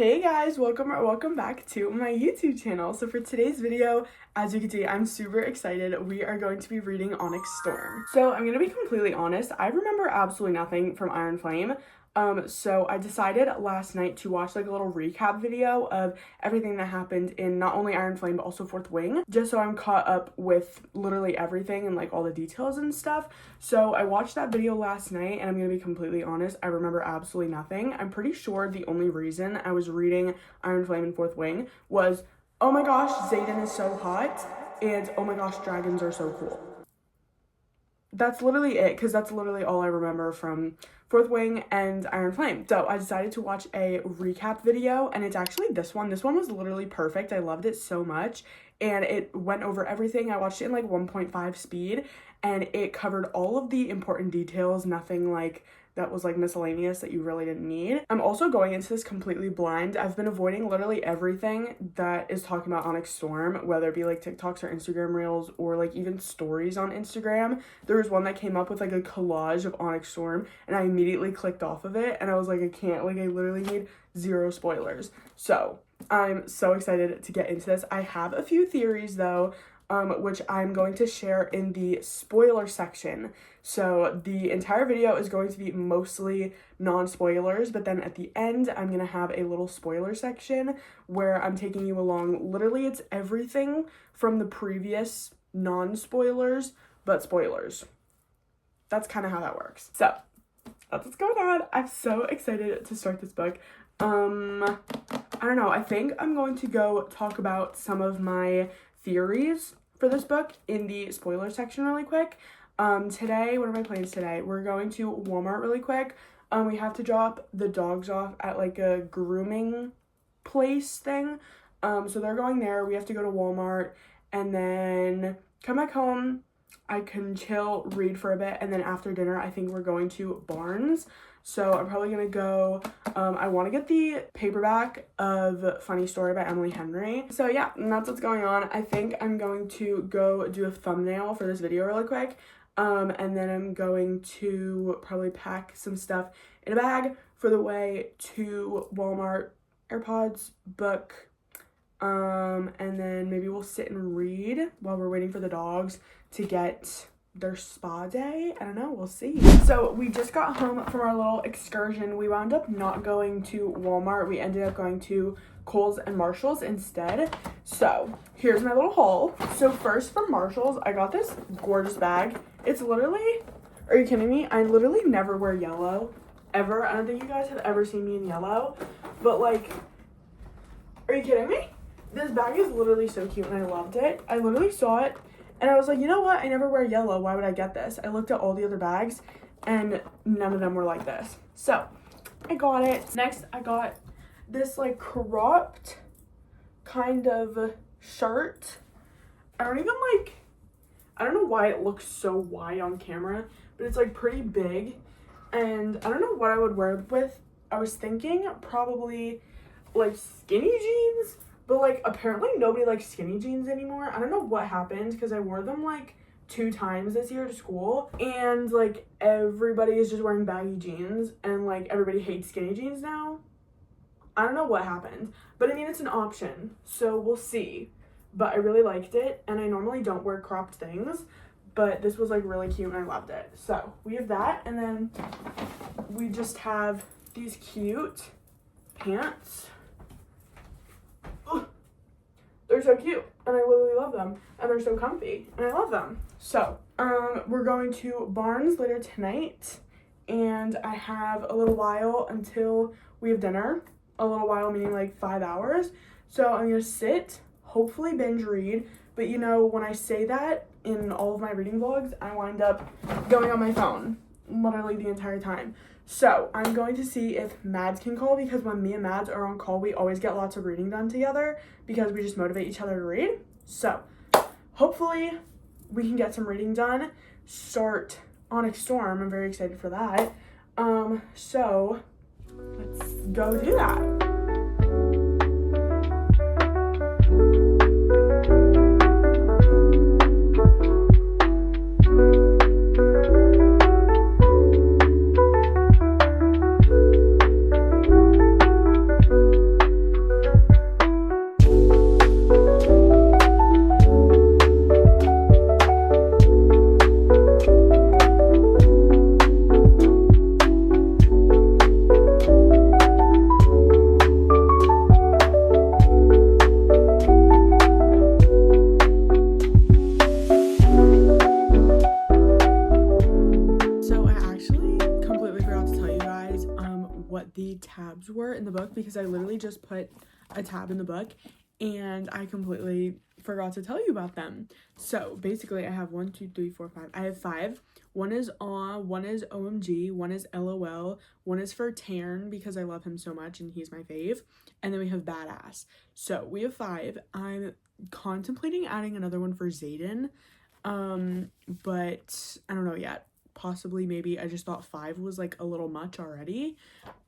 Hey guys, welcome back to my YouTube channel. So for today's video, as you can see, I'm super excited. We are going to be reading Onyx Storm. So I'm gonna be completely honest, I remember absolutely nothing from Iron Flame. So I decided last night to watch like a little recap video of everything that happened in not only Iron Flame but also Fourth Wing, just so I'm caught up with literally everything and like all the details and stuff. So I watched that video last night and I'm gonna be completely honest, I remember absolutely nothing. I'm pretty sure the only reason I was reading Iron Flame and Fourth Wing was, oh my gosh, Xaden is so hot, and oh my gosh, dragons are so cool. That's literally it, because that's literally all I remember from Fourth Wing and Iron Flame. So I decided to watch a recap video, and it's actually this one. This one was literally perfect. I loved it so much, and it went over everything. I watched it in like 1.5 speed, and it covered all of the important details, nothing like that was like miscellaneous that you really didn't need. I'm also going into this completely blind. I've been avoiding literally everything that is talking about Onyx Storm, whether it be like TikToks or Instagram reels or like even stories on Instagram. There was one that came up with like a collage of Onyx Storm and I immediately clicked off of it and I was like, I can't, like I literally need 0 spoilers. So I'm so excited to get into this. I have a few theories though, which I'm going to share in the spoiler section. So the entire video is going to be mostly non-spoilers, but then at the end, I'm going to have a little spoiler section where I'm taking you along. Literally, it's everything from the previous non-spoilers, but spoilers. That's kind of how that works. So that's what's going on. I'm so excited to start this book. I don't know. I think I'm going to go talk about some of my theories for this book in the spoiler section really quick. Today, what are my plans today? We're going to Walmart really quick. We have to drop the dogs off at like a grooming place thing. So they're going there. We have to go to Walmart and then come back home. I can chill, read for a bit, and then after dinner, I think we're going to Barnes. So I'm probably gonna go, I want to get the paperback of Funny Story by Emily Henry. So yeah, and that's what's going on. I think I'm going to go do a thumbnail for this video really quick. And then I'm going to probably pack some stuff in a bag for the way to Walmart, AirPods, book, and then maybe we'll sit and read while we're waiting for the dogs to get their spa day. I don't know, we'll see. So we just got home from our little excursion. We wound up not going to Walmart. We ended up going to Kohl's and Marshall's instead. So here's my little haul. So first from Marshall's, I got this gorgeous bag. It's literally, are you kidding me? I literally never wear yellow ever. I don't think you guys have ever seen me in yellow, but like, are you kidding me? This bag is literally so cute and I loved it. I literally saw it and I was like, you know what? I never wear yellow. Why would I get this? I looked at all the other bags and none of them were like this. So I got it. Next, I got this like cropped kind of shirt. I don't know why it looks so wide on camera, but it's like pretty big. And I don't know what I would wear it with. I was thinking probably like skinny jeans, but like apparently nobody likes skinny jeans anymore. I don't know what happened because I wore them like 2 times this year to school and like everybody is just wearing baggy jeans and like everybody hates skinny jeans now. I don't know what happened, but I mean it's an option, so we'll see. But I really liked it and I normally don't wear cropped things, but this was like really cute and I loved it. So we have that, and then we just have these cute pants. They're so cute and I literally love them and they're so comfy and I love them. So we're going to Barnes later tonight and I have a little while until we have dinner. A little while meaning like 5 hours. So I'm gonna sit, hopefully binge read, but you know when I say that in all of my reading vlogs I wind up going on my phone literally the entire time. So I'm going to see if Mads can call, because when me and Mads are on call, we always get lots of reading done together because we just motivate each other to read. So hopefully we can get some reading done, start Onyx Storm. I'm very excited for that. So let's go do that. are in the book because I literally just put a tab in the book and I completely forgot to tell you about them. So basically I have 1, 2, 3, 4, 5. I have 5. One is Aw, one is OMG, one is LOL, one is for Tarn because I love him so much and he's my fave, and then we have Badass. So we have 5. I'm contemplating adding another one for Zayden, but I don't know yet. Possibly, maybe. I just thought 5 was like a little much already.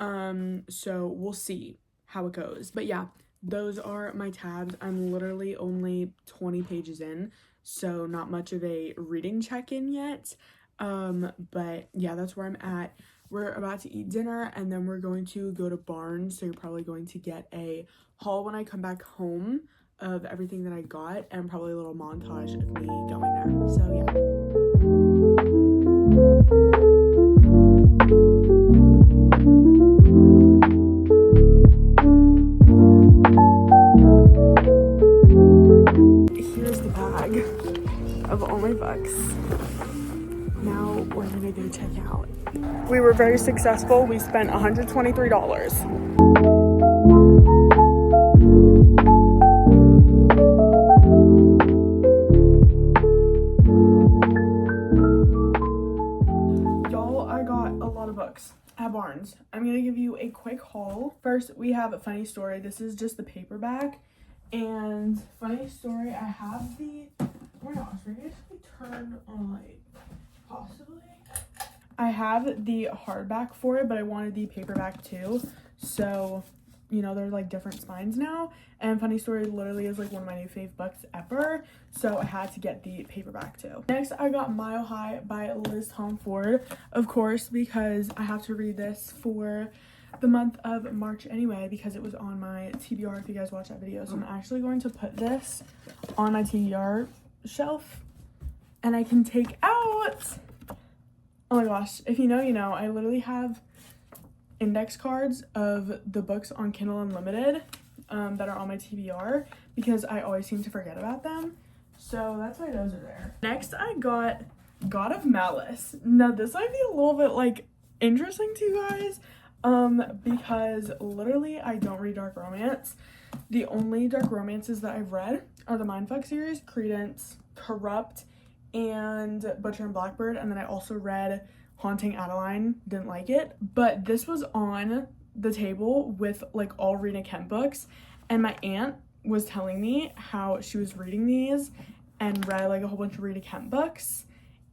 So we'll see how it goes. But yeah, those are my tabs. I'm literally only 20 pages in, so not much of a reading check-in yet. But yeah, that's where I'm at. We're about to eat dinner and then we're going to go to Barnes, so you're probably going to get a haul when I come back home of everything that I got, and probably a little montage of me going there. So yeah. Here's the bag of all my books. Now we're gonna go check out. We were very successful. We spent $123. At Barnes. I'm gonna give you a quick haul. First, we have a Funny Story. This is just the paperback. And Funny Story, I have the, oh my gosh, maybe I should turn on light, possibly. I have the hardback for it, but I wanted the paperback too. So, you know, they're like different spines now. And Funny Story literally is like one of my new fave books ever. So I had to get the paperback too. Next, I got Mile High by Liz Tom Ford, of course, because I have to read this for the month of March anyway, because it was on my TBR if you guys watch that video. So I'm actually going to put this on my TBR shelf and I can take out, oh my gosh, if you know, you know, I literally have index cards of the books on Kindle Unlimited that are on my TBR because I always seem to forget about them. So that's why those are there. Next, I got God of Malice. Now, this might be a little bit like interesting to you guys because literally I don't read dark romance. The only dark romances that I've read are the Mindfuck series, Credence, Corrupt, and Butcher and Blackbird, and then I also read Haunting Adeline, didn't like it, but this was on the table with like all Rena Kemp books, and my aunt was telling me how she was reading these and read like a whole bunch of Rena Kemp books,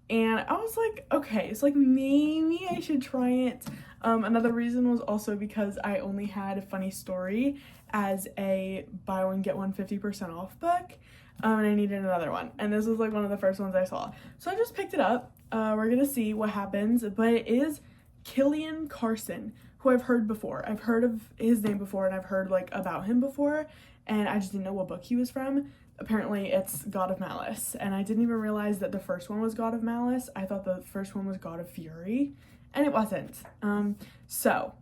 and I was like, okay, so like maybe I should try it. Another reason was also because I only had Funny Story as a buy one get one 50% off book, and I needed another one, and this was like one of the first ones I saw, so I just picked it up. We're gonna see what happens, but it is Killian Carson, who I've heard before. I've heard of his name before, and I've heard like about him before, and I just didn't know what book he was from. Apparently it's God of Malice, and I didn't even realize that the first one was God of Malice. I thought the first one was God of Fury, and it wasn't. So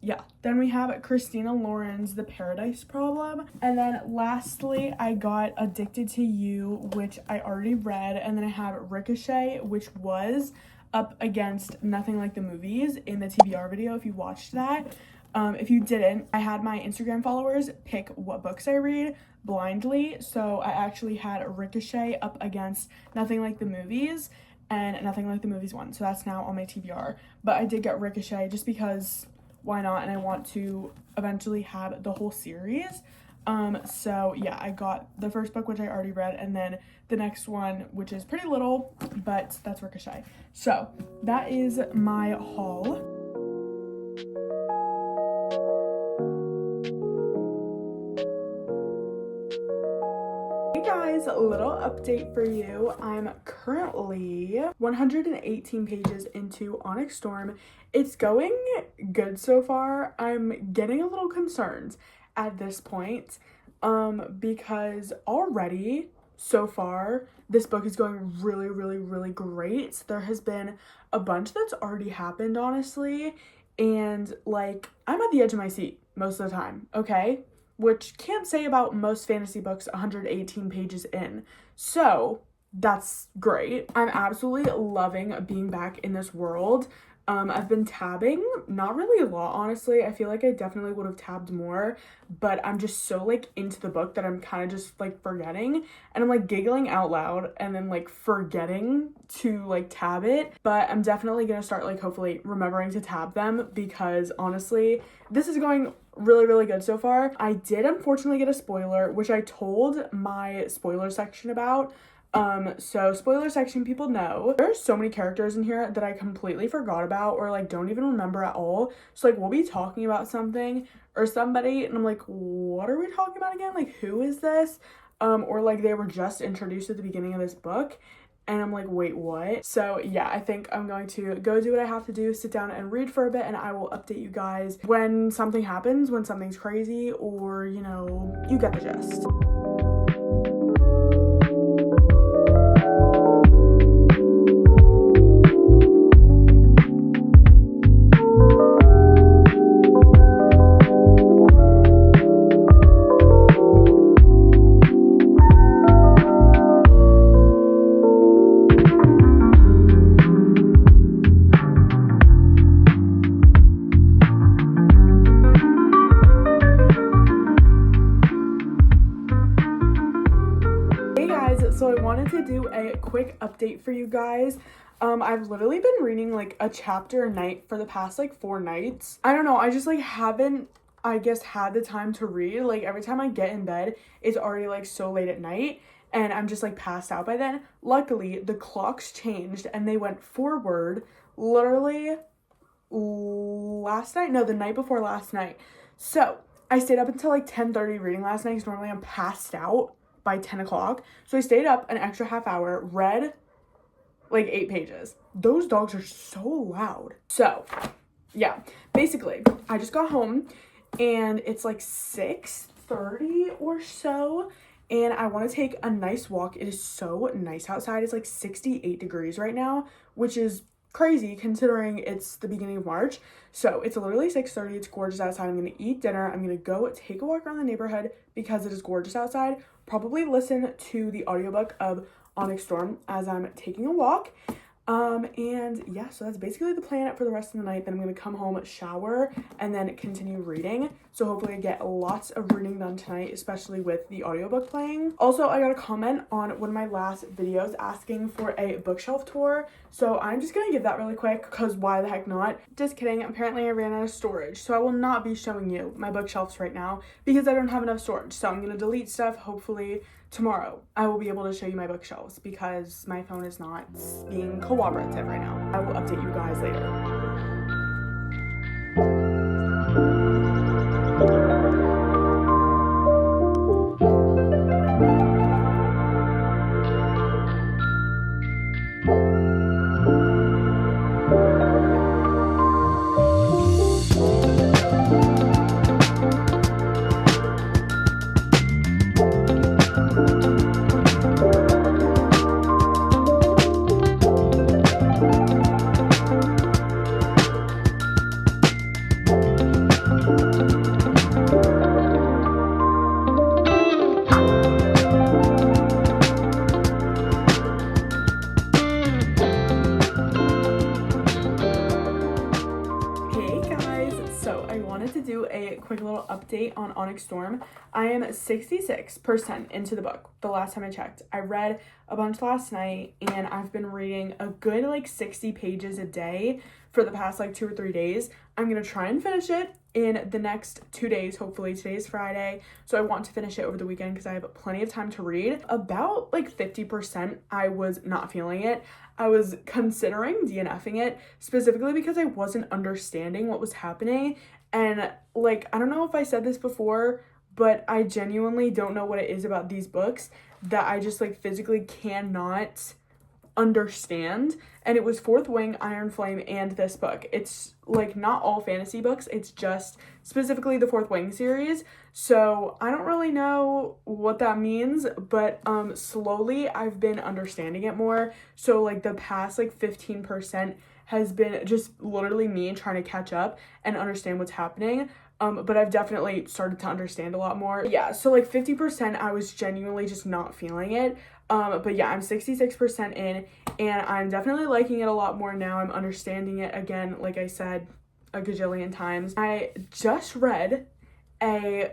yeah, then we have Christina Lauren's The Paradise Problem, and then lastly I got Addicted to You, which I already read, and then I have Ricochet, which was up against Nothing Like the Movies in the TBR video if you watched that. If you didn't, I had my Instagram followers pick what books I read blindly, so I actually had Ricochet up against Nothing Like the Movies, and Nothing Like the Movies won, so that's now on my TBR. But I did get Ricochet just because why not, and I want to eventually have the whole series. So yeah, I got the first book, which I already read, and then the next one, which is pretty little, but that's Ricochet. So that is my haul. Hey guys, a little update for you. I'm currently 118 pages into Onyx Storm. It's going good so far. I'm getting a little concerned at this point because already so far this book is going really great. There has been a bunch that's already happened, honestly, and like I'm at the edge of my seat most of the time, okay? Which can't say about most fantasy books 118 pages in. So that's great. I'm absolutely loving being back in this world. I've been tabbing, not really a lot, honestly. I feel like I definitely would have tabbed more, but I'm just so like into the book that I'm kind of just like forgetting, and I'm like giggling out loud and then like forgetting to like tab it. But I'm definitely gonna start like hopefully remembering to tab them, because honestly this is going really good so far. I did unfortunately get a spoiler, which I told my spoiler section about. So spoiler section, people know there are so many characters in here that I completely forgot about or like don't even remember at all. So like we'll be talking about something or somebody and I'm like, what are we talking about again? Like, who is this? Or like they were just introduced at the beginning of this book and I'm like, wait, what? So yeah, I think I'm going to go do what I have to do, sit down and read for a bit, and I will update you guys when something happens, when something's crazy, or you know, you get the gist. So I wanted to do a quick update for you guys. I've literally been reading like a chapter a night for the past like 4 nights. I don't know, I just like haven't, I guess, had the time to read. Like every time I get in bed, it's already like so late at night and I'm just like passed out by then. Luckily, the clocks changed and they went forward literally last night, no, the night before last night. So I stayed up until like 10:30 reading last night because normally I'm passed out by 10 o'clock. So I stayed up an extra half hour, read like 8 pages. Those dogs are so loud. So yeah, basically I just got home and it's like 6:30 or so and I want to take a nice walk. It is so nice outside. It's like 68 degrees right now, which is crazy considering it's the beginning of March. So it's literally 6:30. It's gorgeous outside. I'm gonna eat dinner. I'm gonna go take a walk around the neighborhood because it is gorgeous outside. Probably listen to the audiobook of Onyx Storm as I'm taking a walk. And yeah, so that's basically the plan for the rest of the night. Then I'm gonna come home, shower, and then continue reading. So hopefully I get lots of reading done tonight, especially with the audiobook playing. Also, I got a comment on one of my last videos asking for a bookshelf tour. So I'm just gonna give that really quick because why the heck not? Just kidding. Apparently I ran out of storage. So I will not be showing you my bookshelves right now because I don't have enough storage. So I'm gonna delete stuff. Hopefully tomorrow I will be able to show you my bookshelves because my phone is not being cooperative right now. I will update you guys later. Quick little update on Onyx Storm. I am 66% into the book the last time I checked. I read a bunch last night and I've been reading a good like 60 pages a day for the past like 2 or 3 days. I'm gonna try and finish it in the next 2 days. Hopefully today is Friday, so I want to finish it over the weekend because I have plenty of time to read. About like 50% I was not feeling it. I was considering DNFing it specifically because I wasn't understanding what was happening. And like, I don't know if I said this before, but I genuinely don't know what it is about these books that I just like physically cannot understand. And it was Fourth Wing, Iron Flame, and this book. It's like not all fantasy books, it's just specifically the Fourth Wing series. So I don't really know what that means, but slowly I've been understanding it more. So like the past like 15% has been just literally me trying to catch up and understand what's happening. but I've definitely started to understand a lot more. Yeah, so like 50% I was genuinely just not feeling it. But yeah, I'm 66% in, and I'm definitely liking it a lot more now. I'm understanding it again, like I said a gajillion times. I just read a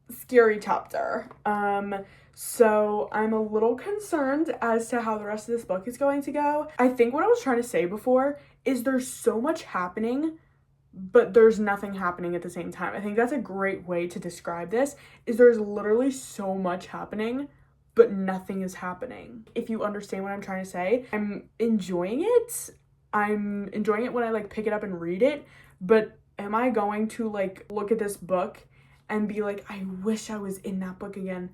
scary chapter. So I'm a little concerned as to how the rest of this book is going to go. I think what I was trying to say before is there's so much happening, but there's nothing happening at the same time. I think that's a great way to describe this, is there's literally so much happening, but nothing is happening. If you understand what I'm trying to say, I'm enjoying it. I'm enjoying it when I like pick it up and read it, but am I going to like look at this book and be like, I wish I was in that book again?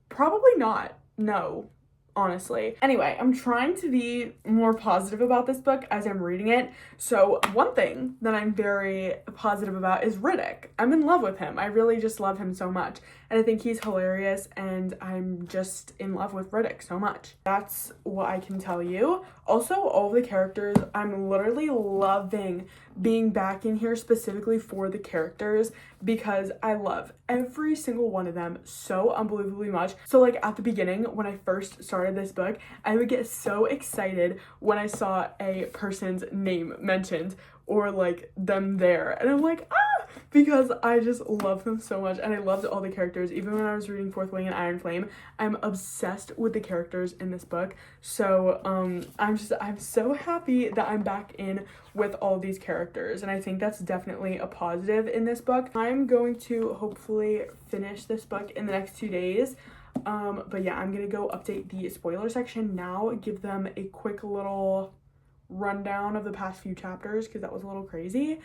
Probably not. No, honestly. Anyway, I'm trying to be more positive about this book as I'm reading it. So one thing that I'm very positive about is Riddick. I'm in love with him. I really just love him so much. And I think he's hilarious, and I'm just in love with Riddick so much. That's what I can tell you. Also, all of the characters, I'm literally loving being back in here specifically for the characters, because I love every single one of them so unbelievably much. So like at the beginning, when I first started this book, I would get so excited when I saw a person's name mentioned or like them there, and I'm like, ah, because I just love them so much, and I loved all the characters. Even when I was reading Fourth Wing and Iron Flame, I'm obsessed with the characters in this book. So I'm so happy that I'm back in with all these characters, and I think that's definitely a positive in this book. I'm going to hopefully finish this book in the next 2 days. But yeah, I'm gonna go update the spoiler section now, give them a quick little rundown of the past few chapters because that was a little crazy.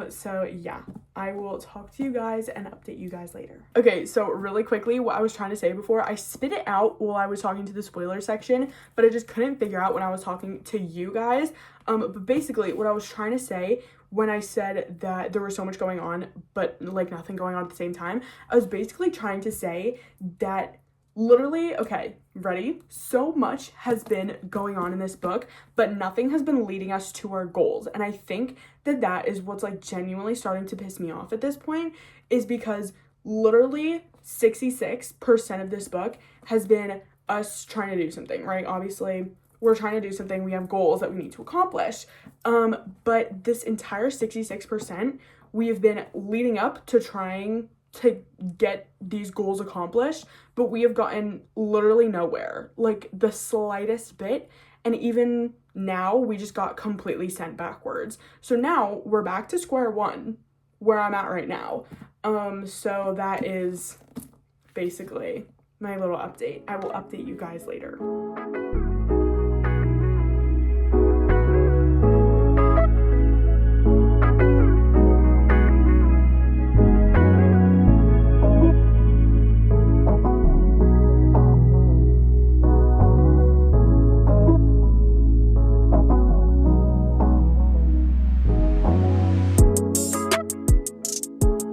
So yeah, I will talk to you guys and update you guys later. Okay, so really quickly, what I was trying to say before, I spit it out while I was talking to the spoiler section, but I just couldn't figure out when I was talking to you guys. But basically what I was trying to say when I said that there was so much going on but like nothing going on at the same time, I was basically trying to say that literally, okay, ready? So much has been going on in this book, but nothing has been leading us to our goals. And I think that that is what's like genuinely starting to piss me off at this point, is because literally 66% of this book has been us trying to do something, right? Obviously, we're trying to do something. We have goals that we need to accomplish. But this entire 66%, we have been leading up to trying to get these goals accomplished, but we have gotten literally nowhere, like the slightest bit, and even now we just got completely sent backwards. So now we're back to square one where I'm at right now. So that is basically my little update. I will update you guys later.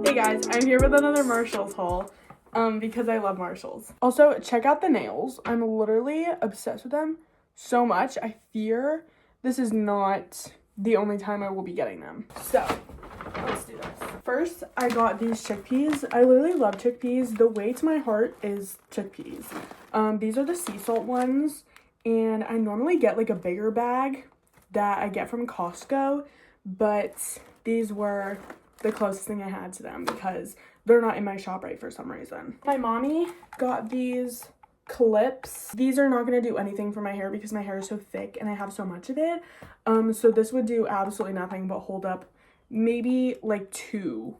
Hey guys, I'm here with another Marshalls haul, because I love Marshalls. Also, check out the nails. I'm literally obsessed with them so much. I fear this is not the only time I will be getting them. So, let's do this. First, I got these chickpeas. I literally love chickpeas. The way to my heart is chickpeas. These are the sea salt ones, and I normally get like a bigger bag that I get from Costco, but these were the closest thing I had to them because they're not in my shop right for some reason. My mommy got these clips. These are not going to do anything for my hair because my hair is so thick and I have so much of it. So this would do absolutely nothing but hold up maybe like 2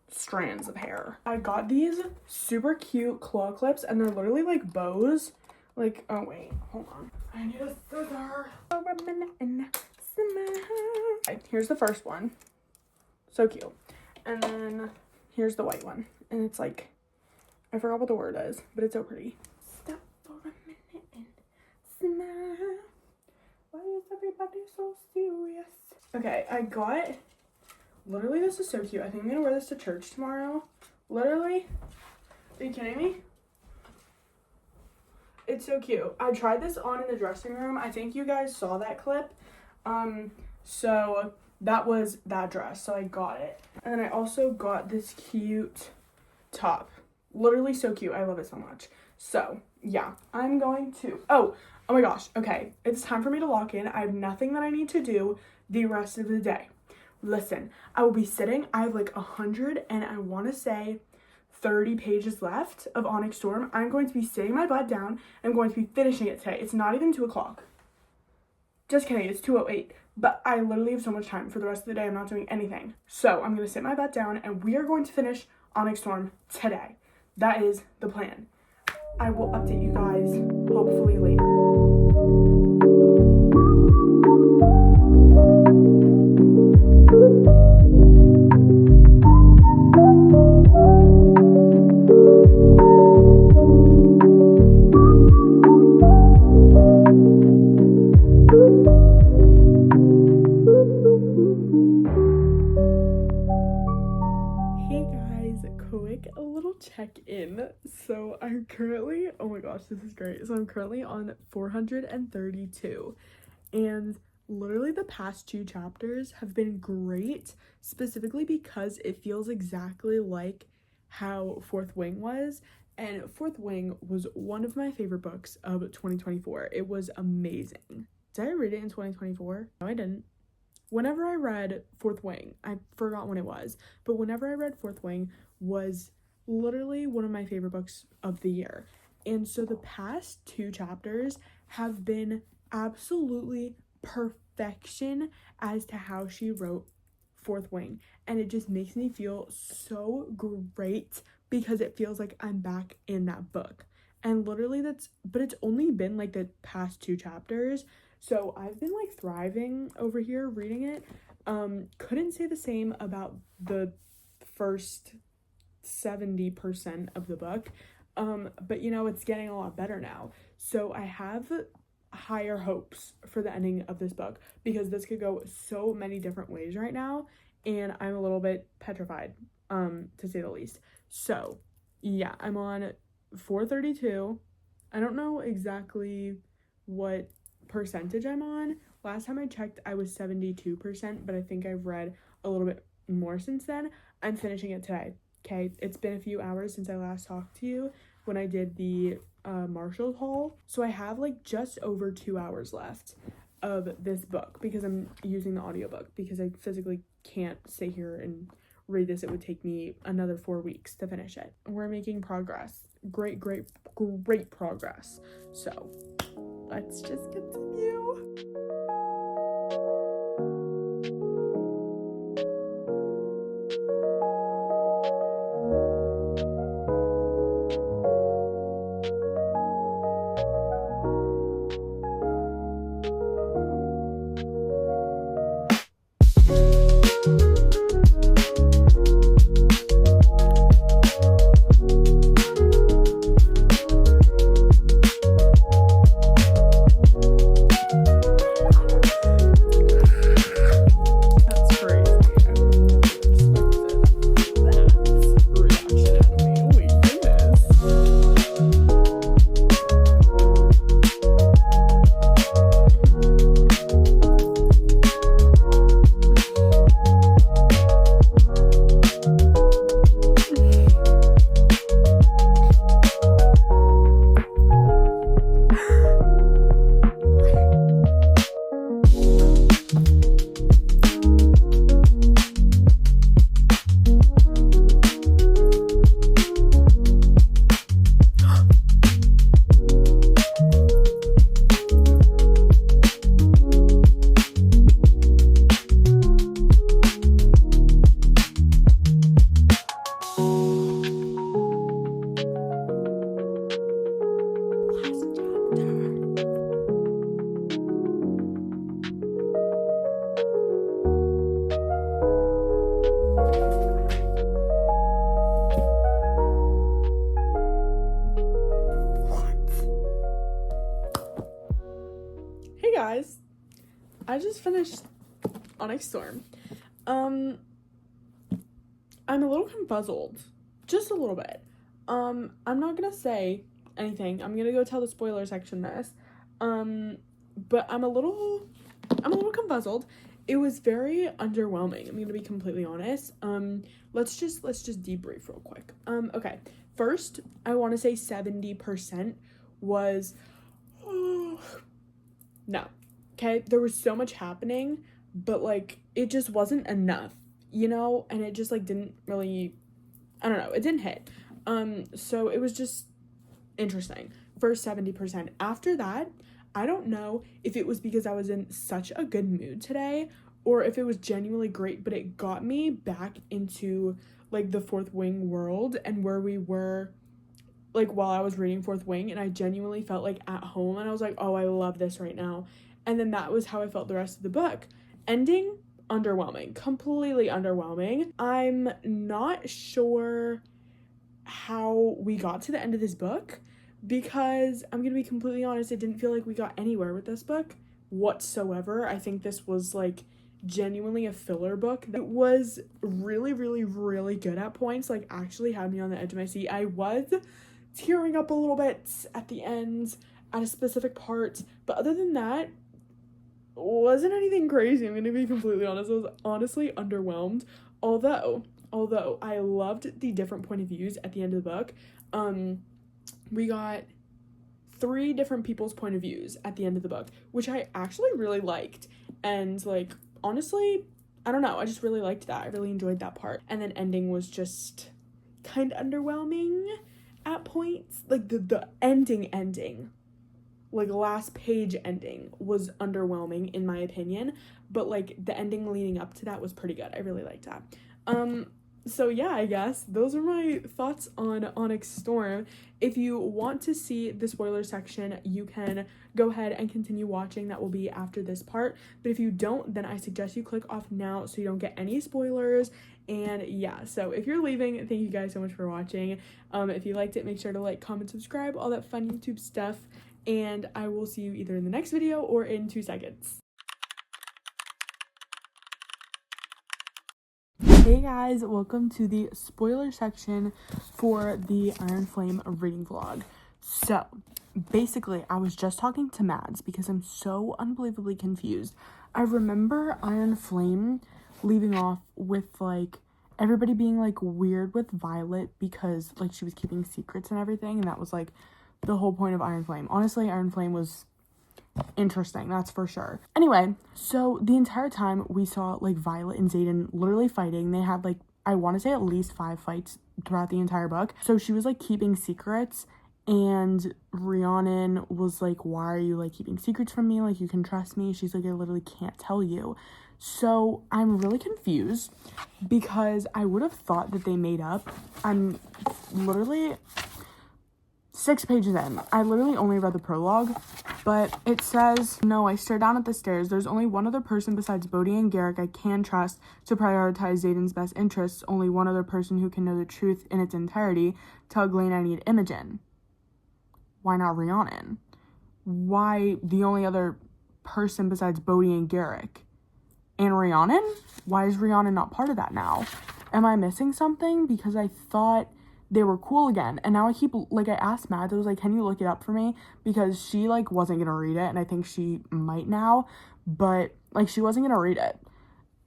strands of hair. I got these super cute claw clips, and they're literally like bows. Like, oh wait, hold on. I need a scissor. Okay, here's the first one. So cute. And then here's the white one. And it's like, I forgot what the word is, but it's so pretty. Stop for a minute and smile. Why is everybody so serious? Okay, I got, literally this is so cute. I think I'm gonna wear this to church tomorrow. Literally. Are you kidding me? It's so cute. I tried this on in the dressing room. I think you guys saw that clip. So that was that dress, so I got it. And then I also got this cute top. Literally so cute. I love it so much. So, yeah, I'm going to... Oh my gosh. Okay, it's time for me to lock in. I have nothing that I need to do the rest of the day. Listen, I will be sitting. I have like 100 and I want to say 30 pages left of Onyx Storm. I'm going to be sitting my butt down. I'm going to be finishing it today. It's not even 2 o'clock. Just kidding, it's 2:08. But I literally have so much time for the rest of the day. I'm not doing anything. So I'm going to sit my butt down and we are going to finish Onyx Storm today. That is the plan. I will update you guys hopefully later. Quick a little check-in. So I'm currently, oh my gosh, this is great. So I'm currently on 432 and literally the past 2 chapters have been great, specifically because it feels exactly like how Fourth Wing was. And Fourth Wing was one of my favorite books of 2024. It was amazing. Did I read it in 2024? No, I didn't. Whenever I read Fourth Wing, I forgot when it was, but whenever I read Fourth Wing was literally one of my favorite books of the year. And so the past 2 chapters have been absolutely perfection as to how she wrote Fourth Wing. And it just makes me feel so great because it feels like I'm back in that book. And literally but it's only been like the past 2 chapters. So I've been like thriving over here reading it. Couldn't say the same about the first 70% of the book. But you know, it's getting a lot better now. So I have higher hopes for the ending of this book because this could go so many different ways right now. And I'm a little bit petrified, to say the least. So yeah, I'm on 432. I don't know exactly what percentage I'm on. Last time I checked, I was 72%, but I think I've read a little bit more since then. I'm finishing it today. Okay, it's been a few hours since I last talked to you when I did the Marshall haul. So I have like just over 2 hours left of this book because I'm using the audiobook because I physically can't sit here and read this. It would take me another 4 weeks to finish it. We're making progress. Great progress. So let's just continue. Guys, I just finished Onyx Storm. I'm a little confuzzled, just a little bit. I'm not gonna say anything. I'm gonna go tell the spoiler section this. But I'm a little confuzzled, it was very underwhelming. I'm gonna be completely honest. Let's just debrief real quick. Okay, first I want to say 70% was no. Okay, there was so much happening, but like it just wasn't enough, you know, and it just like didn't really, I don't know, it didn't hit. So it was just interesting. First 70%. After that, I don't know if it was because I was in such a good mood today or if it was genuinely great, but it got me back into like the Fourth Wing world and where we were like while I was reading Fourth Wing, and I genuinely felt like at home, and I was like, oh, I love this right now. And then that was how I felt the rest of the book. Ending, underwhelming, completely underwhelming. I'm not sure how we got to the end of this book because I'm gonna be completely honest, it didn't feel like we got anywhere with this book whatsoever. I think this was like genuinely a filler book. It was really, really, really good at points, like actually had me on the edge of my seat. I was tearing up a little bit at the end at a specific part, but other than that, wasn't anything crazy. I'm gonna be completely honest. I was honestly underwhelmed. Although I loved the different point of views at the end of the book. We got 3 different people's point of views at the end of the book, which I actually really liked. And like honestly, I don't know, I just really liked that. I really enjoyed that part. And then ending was just kind of underwhelming at points. Like the ending, like last page ending was underwhelming in my opinion, but like the ending leading up to that was pretty good. I really liked that. So yeah, I guess those are my thoughts on Onyx Storm. If you want to see the spoiler section, you can go ahead and continue watching. That will be after this part. But if you don't, then I suggest you click off now so you don't get any spoilers. And yeah, so if you're leaving, thank you guys so much for watching. If you liked it, make sure to like, comment, subscribe, all that fun YouTube stuff. And I will see you either in the next video or in 2 seconds. Hey guys, welcome to the spoiler section for the Iron Flame reading vlog. So basically I was just talking to Mads because I'm so unbelievably confused. I remember Iron Flame leaving off with like everybody being like weird with Violet because like she was keeping secrets and everything, and that was like the whole point of Iron Flame. Honestly, Iron Flame was interesting, that's for sure. Anyway, so the entire time we saw like Violet and Xaden literally fighting. They had like, I want to say at least 5 fights throughout the entire book. So she was like keeping secrets, and Rhiannon was like, why are you like keeping secrets from me? Like, you can trust me. She's like, I literally can't tell you. So I'm really confused because I would have thought that they made up. I'm literally 6 pages in. I literally only read the prologue, but it says, no, I stare down at the stairs. There's only one other person besides Bodhi and Garrick I can trust to prioritize Xaden's best interests. Only one other person who can know the truth in its entirety. Tell Glenn I need Imogen. Why not Rhiannon? Why the only other person besides Bodhi and Garrick? And Rhiannon? Why is Rhiannon not part of that now? Am I missing something? Because I thought they were cool again, and now I keep like, I asked Matt, I was like, can you look it up for me, because she like wasn't gonna read it, and I think she might now, but like she wasn't gonna read it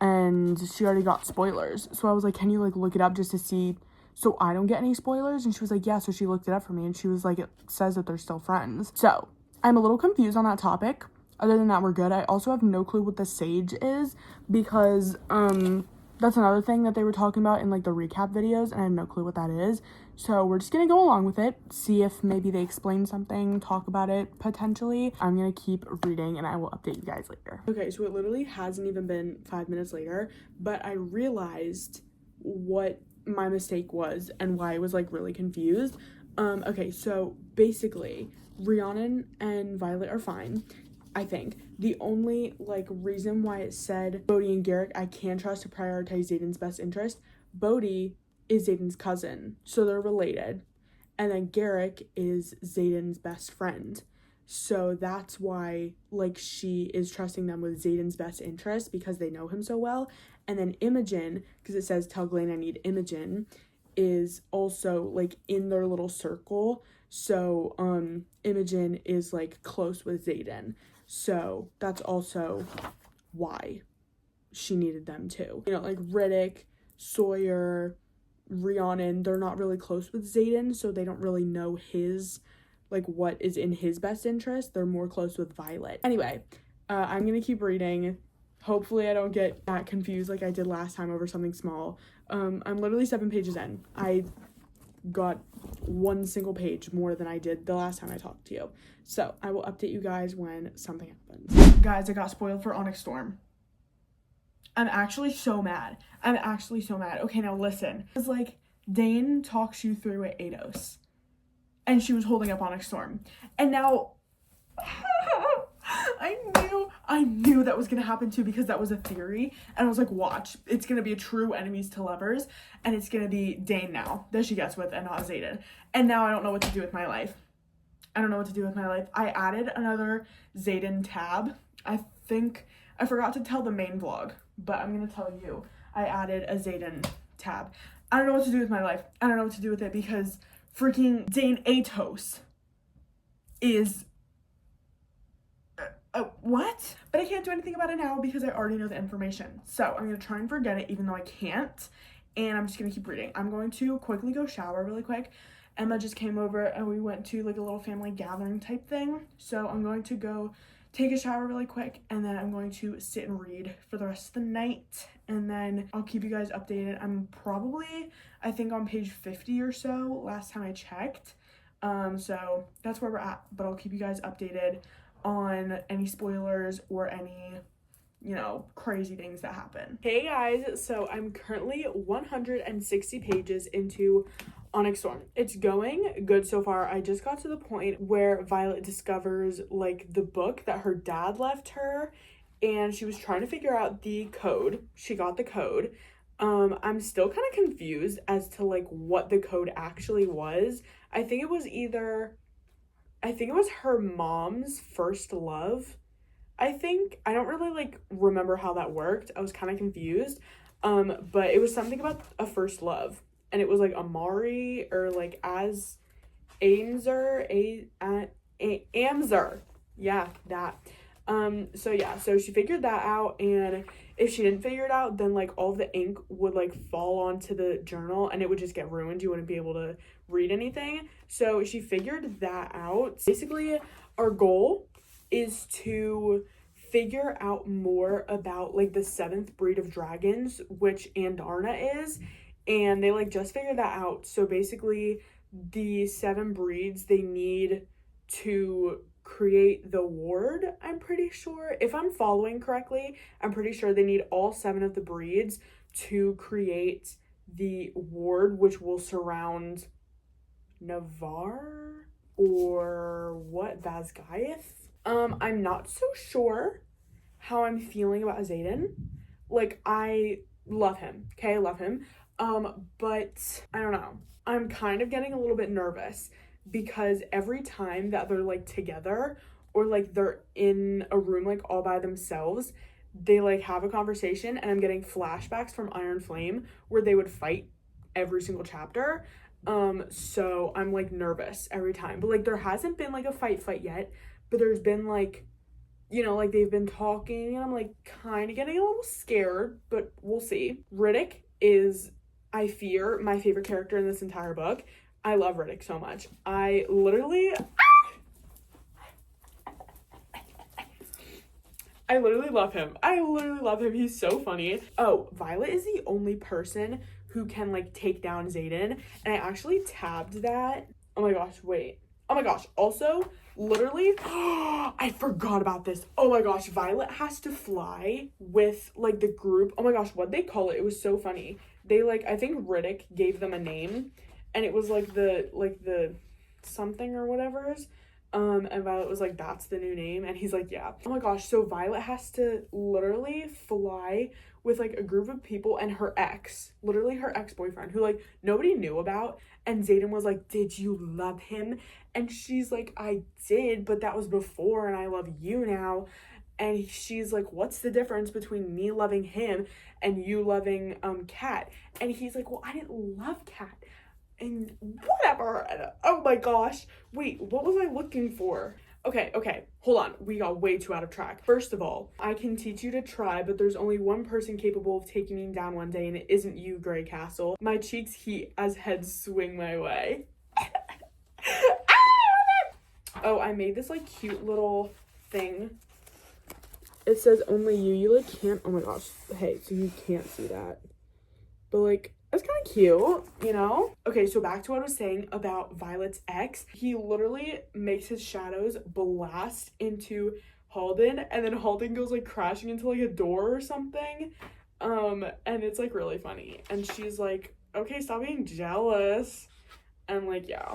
and she already got spoilers. So I was like, can you like look it up just to see so I don't get any spoilers? And she was like, yeah. So she looked it up for me, and she was like, it says that they're still friends. So I'm a little confused on that topic. Other than that, we're good. I also have no clue what the sage is, because that's another thing that they were talking about in like the recap videos, and I have no clue what that is. So we're just gonna go along with it, see if maybe they explain something, talk about it potentially. I'm gonna keep reading and I will update you guys later. Okay, so it literally hasn't even been 5 minutes later, but I realized what my mistake was and why I was like really confused. Okay, so basically Rhiannon and Violet are fine, I think. The only like reason why it said Bodhi and Garrick I can trust to prioritize Xaden's best interest, Bodhi is Xaden's cousin, so they're related, and then Garrick is Xaden's best friend, so that's why like she is trusting them with Xaden's best interest, because they know him so well. And then Imogen, because it says tell Glenn I need Imogen, is also like in their little circle, so Imogen is like close with Xaden. So that's also why. she needed them too. You know, like Riddick, Sawyer, Rhiannon, they're not really close with Xaden, so they don't really know his, like, what is in his best interest. They're more close with Violet. Anyway, I'm gonna keep reading. Hopefully I don't get that confused like I did last time over something small. I'm literally 7 pages in. I got 1 single page more than I did the last time I talked to you. So I will update you guys when something happens. Guys, I got spoiled for Onyx Storm. I'm actually so mad. Okay, now listen. It's like Dane talks you through it, Eidos. And she was holding up Onyx Storm. And now I knew that was gonna happen too, because that was a theory. And I was like, watch, it's gonna be a true enemies to lovers, and it's gonna be Dane now that she gets with and not Xaden. And now I don't know what to do with my life. I added another Xaden tab. I think I forgot to tell the main vlog, but I'm gonna tell you. I added a Xaden tab. I don't know what to do with my life. I don't know what to do with it, because freaking Dane Atos is what? But I can't do anything about it now because I already know the information. So I'm gonna try and forget it, even though I can't. And I'm just gonna keep reading. I'm going to quickly go shower really quick. Emma just came over and we went to like a little family gathering type thing. So I'm going to go take a shower really quick, and then I'm going to sit and read for the rest of the night, and then I'll keep you guys updated. I'm probably, I think, on page 50 or so last time I checked. So that's where we're at, but I'll keep you guys updated on any spoilers or any, you know, crazy things that happen. Hey guys, so I'm currently 160 pages into Onyx Storm. It's going good so far. I just got to the point where Violet discovers like the book that her dad left her, and she was trying to figure out the code. She got the code. I'm still kind of confused as to like what the code actually was. I think it was her mom's first love. I don't really like remember how that worked. I was kind of confused. But it was something about a first love, and it was like Amari or like as Amzer, Amzer. Yeah, that. So she figured that out, and if she didn't figure it out, then like all the ink would like fall onto the journal and it would just get ruined. You wouldn't be able to read anything. So she figured that out. Basically, our goal is to figure out more about like the 7th breed of dragons, which Andarna is, and they like just figured that out. So basically the 7 breeds, they need to create the ward. I'm pretty sure, if I'm following correctly, I'm pretty sure they need all 7 of the breeds to create the ward, which will surround Navarre or what, Vazgaith. I'm not so sure how I'm feeling about Xaden. Like, I love him, okay? I love him. But I don't know. I'm kind of getting a little bit nervous because every time that they're like together or like they're in a room like all by themselves, they like have a conversation, and I'm getting flashbacks from Iron Flame where they would fight every single chapter. So I'm like nervous every time, but like there hasn't been like a fight yet, but there's been like, you know, like they've been talking, and I'm like kind of getting a little scared, but we'll see. Riddick is, I fear, my favorite character in this entire book. I love Riddick so much. I literally love him. He's so funny. Oh, Violet is the only person who can like take down Xaden, and I actually tabbed that. Oh my gosh, wait. Oh my gosh, also, literally, I forgot about this. Oh my gosh, Violet has to fly with like the group. Oh my gosh, what'd they call it? It was so funny. They like, I think Riddick gave them a name, and it was like the something or whatever's. And Violet was like, that's the new name, and he's like, yeah. Oh my gosh, so Violet has to literally fly with like a group of people and her ex, literally her ex-boyfriend, who like nobody knew about, and Xaden was like, did you love him? And she's like, I did, but that was before, and I love you now. And she's like, what's the difference between me loving him and you loving Kat? And he's like, well, I didn't love Kat. And whatever. Oh my gosh. Wait, what was I looking for? Okay, hold on. We got way too out of track. First of all, I can teach you to try, but there's only one person capable of taking me down one day, and it isn't you, Grey Castle. My cheeks heat as heads swing my way. Oh, I made this, like, cute little thing. It says only you. You, like, can't... Oh, my gosh. Hey, so you can't see that. But, like... It's kind of cute, you know? Okay, so back to what I was saying about Violet's ex. He literally makes his shadows blast into Halden, and then Halden goes like crashing into like a door or something. And it's like really funny. And she's like, okay, stop being jealous. And like, yeah.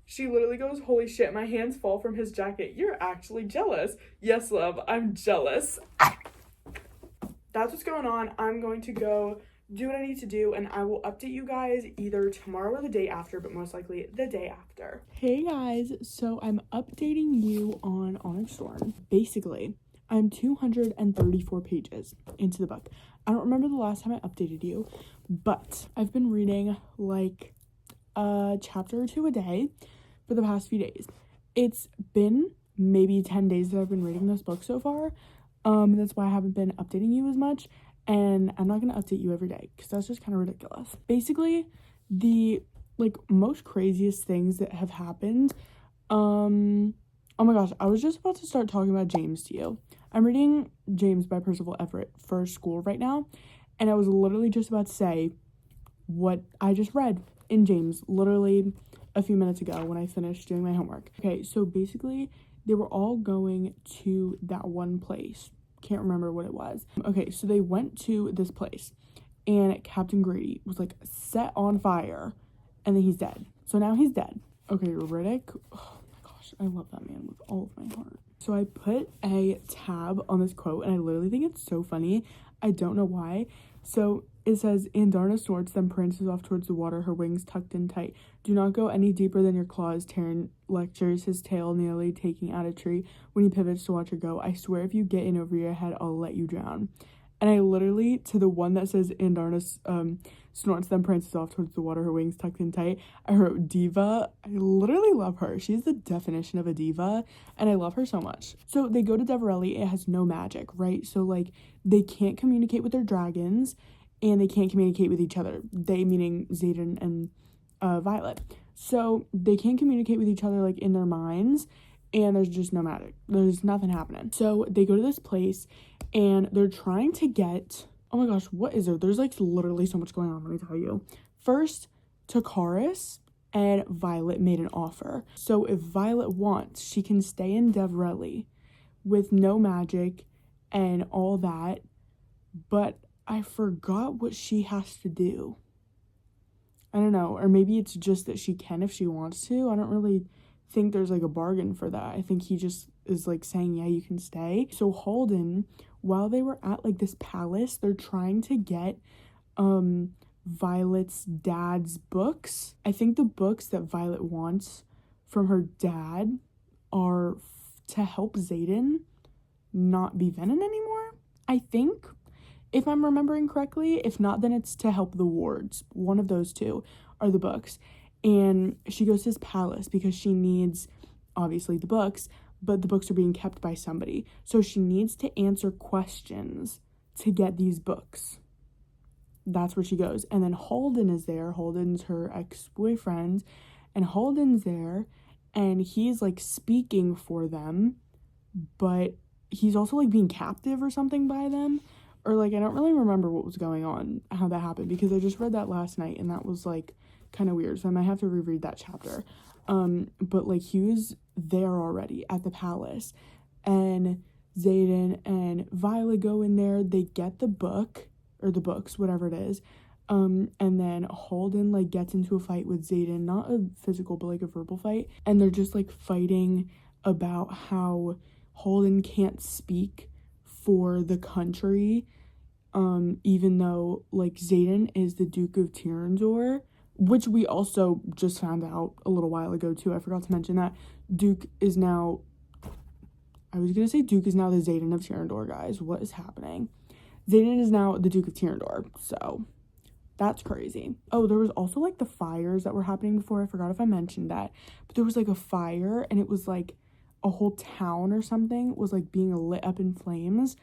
She literally goes, holy shit, my hands fall from his jacket. You're actually jealous. Yes, love, I'm jealous. That's what's going on. I'm going to go do what I need to do, and I will update you guys either tomorrow or the day after, but most likely the day after. Hey guys, so I'm updating you on Onyx Storm. Basically, I'm 234 pages into the book. I don't remember the last time I updated you, but I've been reading like a chapter or two a day for the past few days. It's been maybe 10 days that I've been reading this book so far. That's why I haven't been updating you as much. And I'm not going to update you every day because that's just kind of ridiculous. Basically, the, like, most craziest things that have happened, oh my gosh, I was just about to start talking about James to you. I'm reading James by Percival Everett for school right now, and I was literally just about to say what I just read in James literally a few minutes ago when I finished doing my homework. Okay, so basically, they were all going to that one place. Can't remember what it was. Okay, so they went to this place and Captain Grady was like set on fire and then he's dead. So now he's dead. Okay, Riddick, oh my gosh, I love that man with all of my heart. So I put a tab on this quote and I literally think it's so funny. I don't know why. So it says, Andarna snorts, then prances off towards the water, her wings tucked in tight. Do not go any deeper than your claws, Terran lectures, his tail nearly taking out a tree when he pivots to watch her go. I swear if you get in over your head, I'll let you drown. And I literally, to the one that says Andarna snorts, then prances off towards the water, her wings tucked in tight, I wrote diva. I literally love her. She's the definition of a diva, and I love her so much. So they go to Deverelli. It has no magic, right? So, like, they can't communicate with their dragons, and they can't communicate with each other. They, meaning Xaden and Violet. So they can't communicate with each other, like, in their minds, and there's just no magic. There's nothing happening. So they go to this place, and they're trying to get... Oh my gosh, what is there? There's, like, literally so much going on, let me tell you. First, Takaris and Violet made an offer. So if Violet wants, she can stay in Deverelli with no magic and all that, but I forgot what she has to do. I don't know, or maybe it's just that she can if she wants to. I don't really think there's like a bargain for that. I think he just is like saying, yeah, you can stay. So Halden, while they were at like this palace, they're trying to get Violet's dad's books. I think the books that Violet wants from her dad are to help Xaden not be Venom anymore, I think, if I'm remembering correctly. If not, then it's to help the wards. One of those two are the books. And she goes to this palace because she needs, obviously, the books, but the books are being kept by somebody. So she needs to answer questions to get these books. That's where she goes. And then Halden is there. Halden's her ex-boyfriend. And Halden's there. And he's, like, speaking for them. But he's also, like, being captive or something by them. Or, like, I don't really remember what was going on, how that happened. Because I just read that last night. And that was, like, kind of weird. So I might have to reread that chapter. But, like, he was there already at the palace. And Xaden and Violet go in there. They get the book. Or the books, whatever it is. And then Halden, like, gets into a fight with Xaden. Not a physical, but, like, a verbal fight. And they're just, like, fighting about how Halden can't speak for the country. Even though, like, Xaden is the Duke of Tyrandor. Which we also just found out a little while ago, too. I forgot to mention that Duke is now... I was going to say Duke is now the Xaden of Tyrandor, guys. What is happening? Xaden is now the Duke of Tyrandor, so that's crazy. Oh, there was also, like, the fires that were happening before. I forgot if I mentioned that. But there was, like, a fire, and it was, like, a whole town or something was like being lit up in flames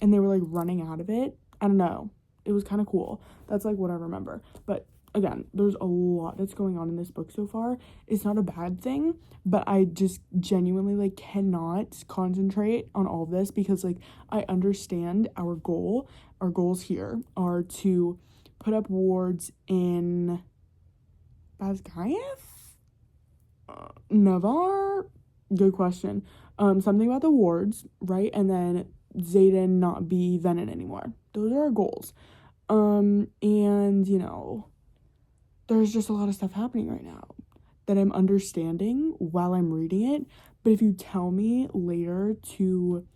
and they were like running out of it. I don't know. It was kind of cool. That's like what I remember. But again, there's a lot that's going on in this book so far. It's not a bad thing, but I just genuinely like cannot concentrate on all of this because like I understand our goal. Our goals here are to put up wards in Basgaev? Navarre? Good question. Something about the wards, right? And then Zayden not be Venom anymore. Those are our goals. And you know, there's just a lot of stuff happening right now that I'm understanding while I'm reading it. But if you tell me later to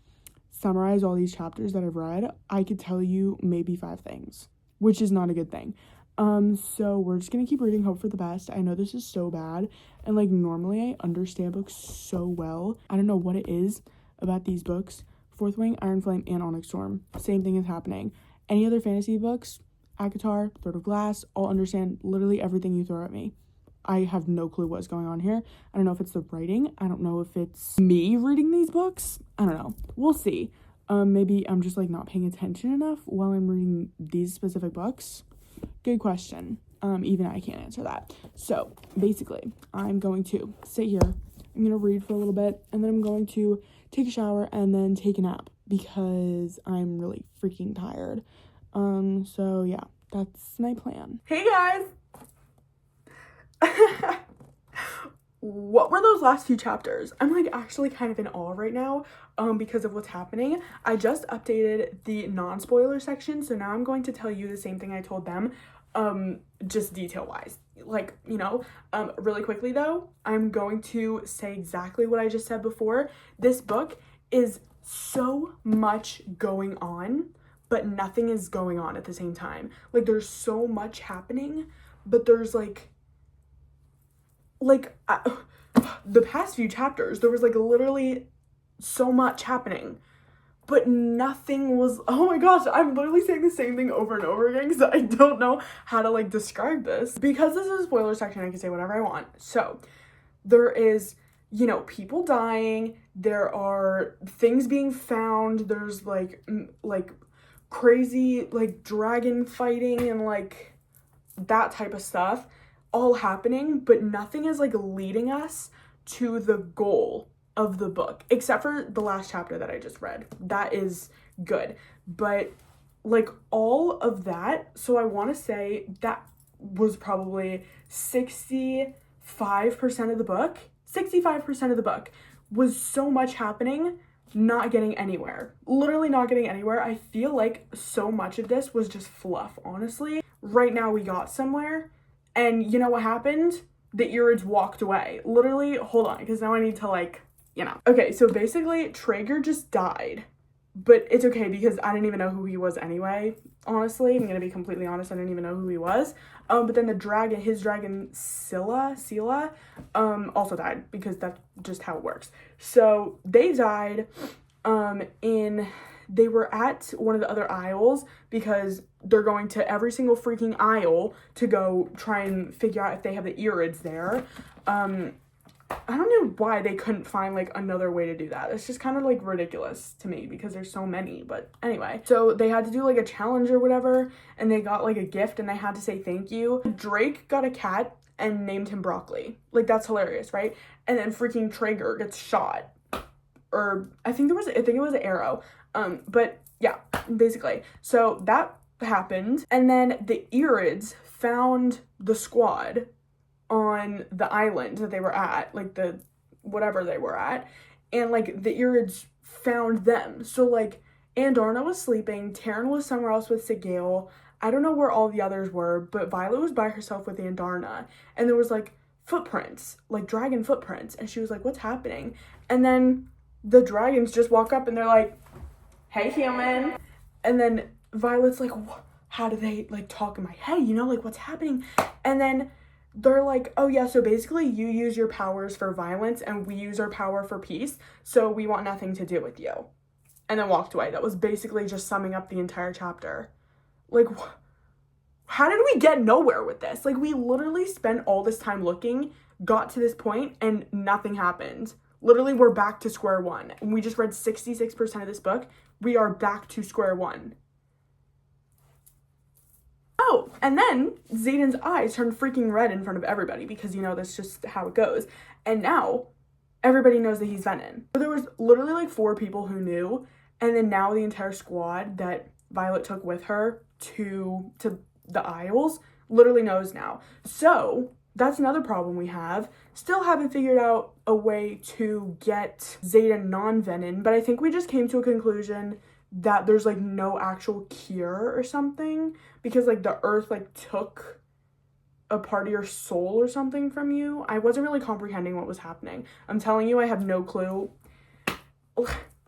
summarize all these chapters that I've read, I could tell you maybe 5 things, which is not a good thing. So we're just gonna keep reading, hope for the best. I know this is so bad, and like normally I understand books so well. I don't know what it is about these books. Fourth Wing, Iron Flame, and Onyx Storm. Same thing is happening. Any other fantasy books, Akatar, Third of Glass, I'll understand literally everything you throw at me. I have no clue what's going on here. I don't know if it's the writing. I don't know if it's me reading these books. I don't know. We'll see. Maybe I'm just like not paying attention enough while I'm reading these specific books. Good question. Even I can't answer that. So basically, I'm going to sit here. I'm going to read for a little bit, and then I'm going to take a shower and then take a nap because I'm really freaking tired. So yeah, that's my plan. Hey guys! What were those last few chapters? I'm like actually kind of in awe right now because of what's happening. I just updated the non-spoiler section, so now I'm going to tell you the same thing I told them, just detail wise. Like, you know, really quickly though, I'm going to say exactly what I just said before. This book is so much going on, but nothing is going on at the same time. Like there's so much happening, but there's the past few chapters, there was like literally so much happening, but nothing was, oh my gosh, I'm literally saying the same thing over and over again because I don't know how to like describe this. Because this is a spoiler section, I can say whatever I want. So there is, you know, people dying, there are things being found, there's like crazy like dragon fighting and like that type of stuff all happening, but nothing is like leading us to the goal of the book, except for the last chapter that I just read. That is good, but like all of that, so I want to say that was probably 65% of the book. 65% of the book was so much happening, not getting anywhere. Literally not getting anywhere. I feel like so much of this was just fluff, honestly. Right now we got somewhere. And you know what happened? The Irids walked away. Literally, hold on, because now I need to like, you know. Okay, so basically, Traeger just died. But it's okay because I didn't even know who he was anyway. Honestly, I'm gonna be completely honest, I didn't even know who he was. But then the dragon, his dragon, Scylla, also died because that's just how it works. So they died, they were at one of the other isles because they're going to every single freaking isle to go try and figure out if they have the Irids there. I don't know why they couldn't find like another way to do that. It's just kind of like ridiculous to me because there's so many, but anyway. So they had to do like a challenge or whatever, and they got like a gift and they had to say thank you. Drake got a cat and named him Broccoli. Like that's hilarious, right? And then freaking Traeger gets shot. Or I think it was an arrow. But yeah, basically. So that happened, and then the Irids found the squad on the island that they were at, like the whatever they were at, and like the Irids found them. So like Andarna was sleeping, Taryn was somewhere else with Sigale. I don't know where all the others were, but Violet was by herself with Andarna, and there was like footprints, like dragon footprints, and she was like, what's happening? And then the dragons just walk up and they're like, hey human. And then Violet's like, how do they like talk in my head, you know, like what's happening? And then they're like, oh yeah, so basically you use your powers for violence and we use our power for peace, so we want nothing to do with you. And then walked away. That was basically just summing up the entire chapter. Like, how did we get nowhere with this? Like, we literally spent all this time looking, got to this point, and nothing happened. Literally, we're back to square one. And we just read 66% of this book. We are back to square one. Oh, and then Xaden's eyes turned freaking red in front of everybody because, you know, that's just how it goes. And now everybody knows that he's Venom. So there was literally like 4 people who knew, and then now the entire squad that Violet took with her to the Isles literally knows now. So that's another problem we have. Still haven't figured out a way to get Xaden non-Venom, but I think we just came to a conclusion that there's like no actual cure or something, because like the earth like took a part of your soul or something from you. I wasn't really comprehending what was happening. I'm telling you, I have no clue.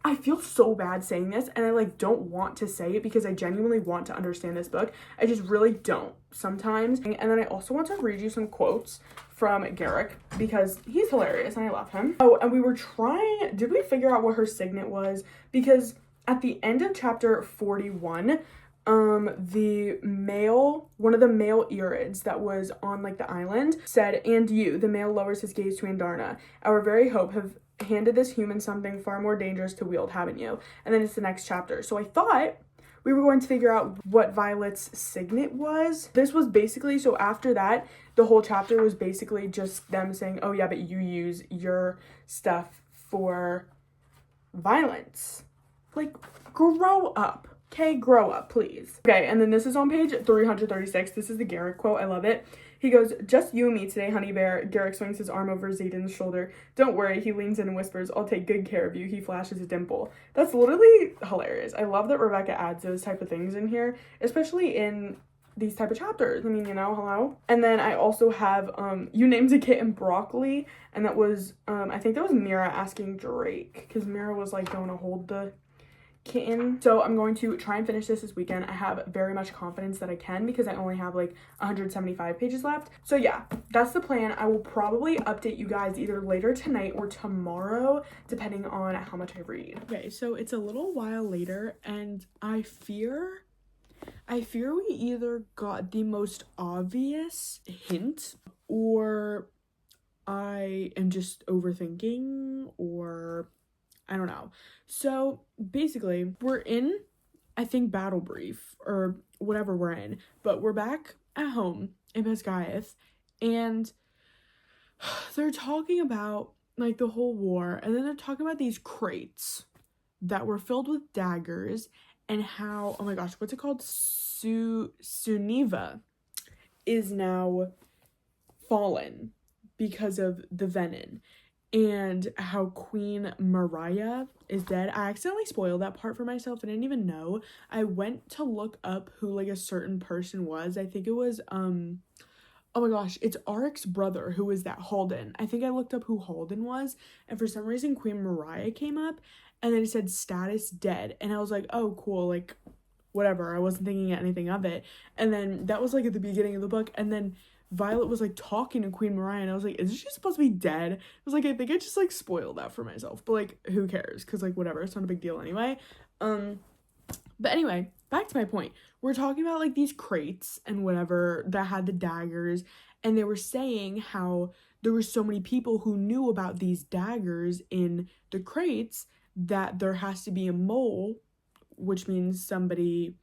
I feel so bad saying this, and I like don't want to say it because I genuinely want to understand this book. I just really don't sometimes. And then I also want to read you some quotes from Garrick because he's hilarious and I love him. Oh, and we were trying, did we figure out what her signet was? Because at the end of chapter 41, one of the male Irids that was on like the island said, "And you," the male lowers his gaze to Andarna, "our very hope have handed this human something far more dangerous to wield, haven't you?" And then it's the next chapter. So I thought we were going to figure out what Violet's signet was. This was basically, so after that, the whole chapter was basically just them saying, "Oh yeah, but you use your stuff for violence." Like, grow up. Okay, grow up, please. Okay, and then this is on page 336. This is the Garrick quote. I love it. He goes, "Just you and me today, honey bear." Garrick swings his arm over Xaden's shoulder. "Don't worry," he leans in and whispers, "I'll take good care of you." He flashes a dimple. That's literally hilarious. I love that Rebecca adds those type of things in here, especially in these type of chapters. I mean, you know, hello. And then I also have "You named a kitten broccoli," and that was I think that was Mira asking Drake, because Mira was like going to hold the kitten. So I'm going to try and finish this weekend. I have very much confidence that I can because I only have like 175 pages left. So yeah, that's the plan. I will probably update you guys either later tonight or tomorrow, depending on how much I read. Okay, so it's a little while later, and I fear we either got the most obvious hint, or I am just overthinking, or I don't know. So basically, we're in, I think, Battle Brief or whatever we're in, but we're back at home in Basgaeth, and they're talking about like the whole war, and then they're talking about these crates that were filled with daggers, and how, oh my gosh, what's it called? Suniva is now fallen because of the venom, and how Queen Mariah is dead. I accidentally spoiled that part for myself. I didn't even know. I went to look up who like a certain person was. I think it was oh my gosh, it's Aric's brother who is that Halden. I think I looked up who Halden was, and for some reason Queen Mariah came up, and then it said status dead, and I was like, oh cool, like whatever. I wasn't thinking anything of it. And then that was like at the beginning of the book, and then Violet was like talking to Queen Mariah, and I was like, isn't she supposed to be dead? I was like, I think I just like spoiled that for myself, but like who cares, because like whatever, it's not a big deal anyway. But anyway, back to my point. We're talking about like these crates and whatever that had the daggers, and they were saying how there were so many people who knew about these daggers in the crates that there has to be a mole, which means somebody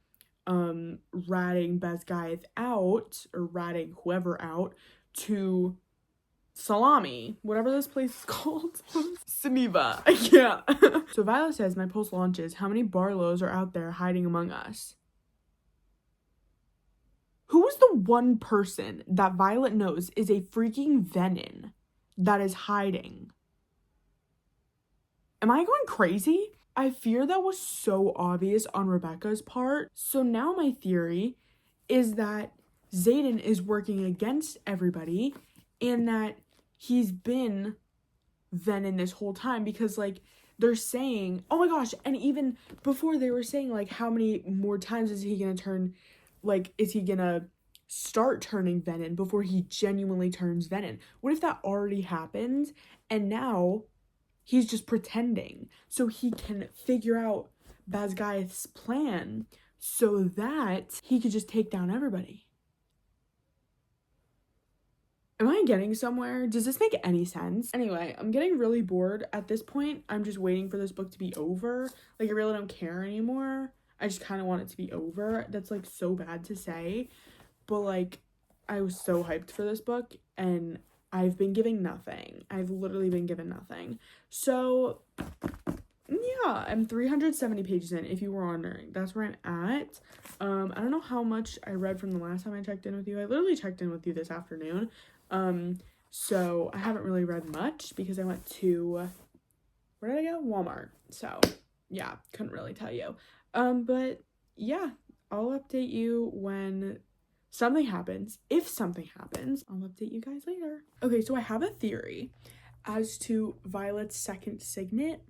ratting Basgaeth out, or ratting whoever out, to Salami, whatever this place is called. Saniva. I can't. So Violet says, "My pulse launches. How many Barlows are out there hiding among us?" Who is the one person that Violet knows is a freaking venom that is hiding? Am I going crazy? I fear that was so obvious on Rebecca's part. So now my theory is that Xaden is working against everybody, and that he's been venom this whole time, because like they're saying, oh my gosh, and even before they were saying like how many more times is he gonna turn, like is he gonna start turning venom before he genuinely turns venom? What if that already happened and now he's just pretending so he can figure out Basgaeth's plan so that he could just take down everybody? Am I getting somewhere? Does this make any sense? Anyway, I'm getting really bored at this point. I'm just waiting for this book to be over. Like, I really don't care anymore. I just kind of want it to be over. That's, like, so bad to say. But, like, I was so hyped for this book, and I've been giving nothing. I've literally been given nothing. So, yeah, I'm 370 pages in, if you were wondering. That's where I'm at. I don't know how much I read from the last time I checked in with you. I literally checked in with you this afternoon. So I haven't really read much because I went to, where did I go? Walmart. So yeah, couldn't really tell you. But yeah, I'll update you when something happens. If something happens, I'll update you guys later. Okay, so I have a theory as to Violet's second signet,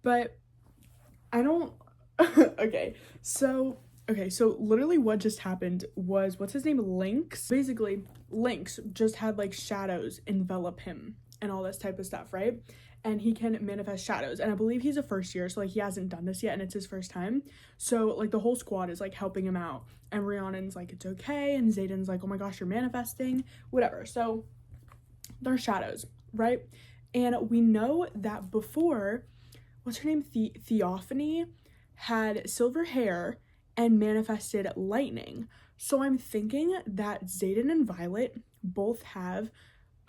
but I don't, okay, so literally what just happened was, what's his name, Lynx? Basically, Lynx just had, like, shadows envelop him and all this type of stuff, right? And he can manifest shadows. And I believe he's a first year, so, like, he hasn't done this yet, and it's his first time. So, like, the whole squad is, like, helping him out. And Rhiannon's like, it's okay. And Xaden's like, oh my gosh, you're manifesting. Whatever. So, they're shadows, right? And we know that before, what's her name? Theophany had silver hair and manifested lightning. So I'm thinking that Xaden and Violet both have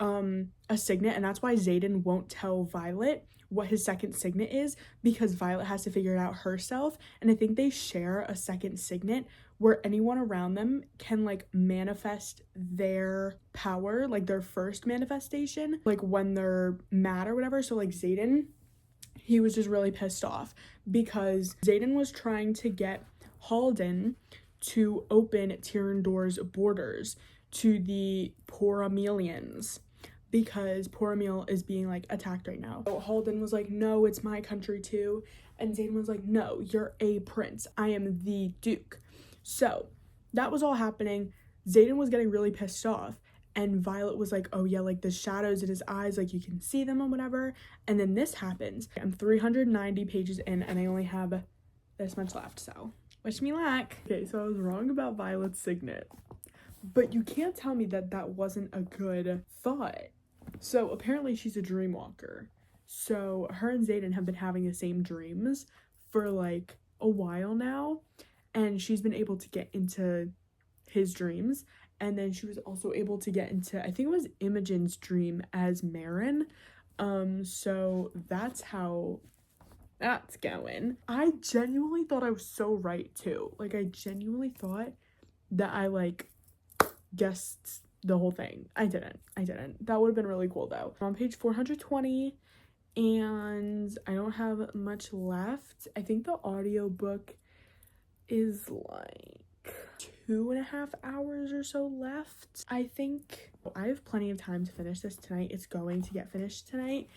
a signet, and that's why Xaden won't tell Violet what his second signet is, because Violet has to figure it out herself. And I think they share a second signet where anyone around them can, like, manifest their power, like their first manifestation, like when they're mad or whatever. So, like, Xaden, he was just really pissed off because Xaden was trying to get Halden to open Tyrandor's borders to the Poramelians, because Poramel is being, like, attacked right now. So Halden was like, no, it's my country too. And Xaden was like, no, you're a prince. I am the Duke. So that was all happening. Xaden was getting really pissed off. And Violet was like, oh yeah, like, the shadows in his eyes, like, you can see them and whatever. And then this happens. I'm 390 pages in, and I only have this much left, so wish me luck. Okay, so I was wrong about Violet's signet. But you can't tell me that that wasn't a good thought. So apparently she's a dream walker. So her and Xaden have been having the same dreams for, like, a while now. And she's been able to get into his dreams. And then she was also able to get into, I think it was Imogen's dream as Marin. So that's how that's going. I genuinely thought I was so right too. Like, I genuinely thought that I, like, guessed the whole thing. I didn't. That would have been really cool though. I'm on page 420 and I don't have much left. I think the audiobook is like 2.5 hours or so left, I think. I have plenty of time to finish this tonight. It's going to get finished tonight,